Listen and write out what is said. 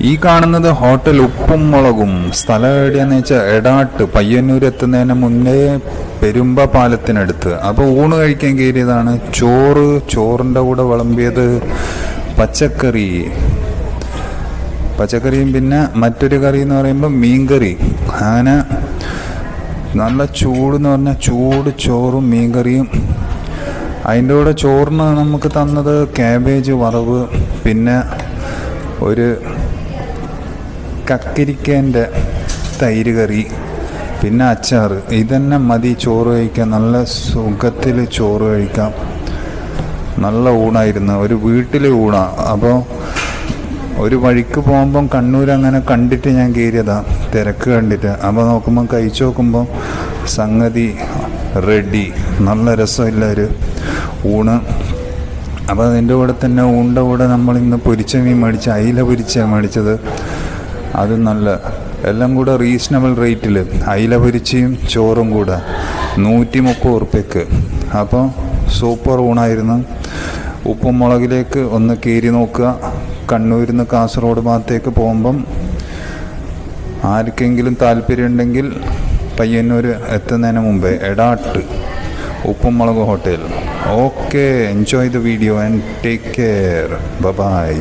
ഈ കാണുന്നത് ഹോട്ടൽ ഉപ്പും മുളകും. സ്ഥലം എവിടെയാന്ന് വെച്ചാൽ എടാട്ട്, പയ്യന്നൂർ എത്തുന്നതിന് മുന്നേ പെരുമ്പ പാലത്തിനടുത്ത്. അപ്പോൾ ഊണ് കഴിക്കാൻ കയറിയതാണ്. ചോറിൻ്റെ കൂടെ വിളമ്പിയത് പച്ചക്കറിയും പിന്നെ മറ്റൊരു കറി എന്ന് പറയുമ്പോൾ മീൻകറി. അങ്ങനെ നല്ല ചൂടെന്ന് പറഞ്ഞാൽ ചൂട് ചോറും മീൻകറിയും. അതിൻ്റെ കൂടെ ചോറിന് നമുക്ക് തന്നത് കാബേജ് വറവ്, പിന്നെ ഒരു കക്കിരിക്കേൻ്റെ തൈര് കറി, പിന്നെ അച്ചാർ. ഇതന്നെ മതി ചോറ് കഴിക്കാൻ. നല്ല സുഖത്തിൽ ചോറ് കഴിക്കാം. നല്ല ഊണായിരുന്നു, ഒരു വീട്ടിലെ ഊണാണ്. അപ്പോൾ ഒരു വഴിക്ക് പോകുമ്പം കണ്ണൂർ അങ്ങനെ കണ്ടിട്ട് ഞാൻ കയറിയതാണ്, തിരക്ക് കണ്ടിട്ട്. അപ്പോൾ നോക്കുമ്പം കഴിച്ചു നോക്കുമ്പം സംഗതി റെഡി. നല്ല രസമില്ല ഒരു ഊണ്. അപ്പോൾ അതിൻ്റെ കൂടെ തന്നെ ഊണിൻ്റെ കൂടെ നമ്മളിന്ന് പൊരിച്ച മീൻ മേടിച്ച്, അയില പൊരിച്ചാണ് മേടിച്ചത്. അത് നല്ല എല്ലാം കൂടെ റീസണബിൾ റേറ്റിൽ, അയില പൊരിച്ചയും ചോറും കൂടെ 130 ഉറുപ്പ്യക്ക്. അപ്പോൾ സൂപ്പർ ഊണായിരുന്നു. ഉപ്പും മുളകിലേക്ക് ഒന്ന് കയറി നോക്കുക. കണ്ണൂരിൽ നിന്ന് കാസർഗോഡ് ഭാഗത്തേക്ക് പോകുമ്പം ആർക്കെങ്കിലും താല്പര്യമുണ്ടെങ്കിൽ പയ്യന്നൂർ എത്തുന്നതിന് മുമ്പേ എടാട്ട് ഉപ്പും മുളക് hotel. Okay, enjoy the video and take care. By.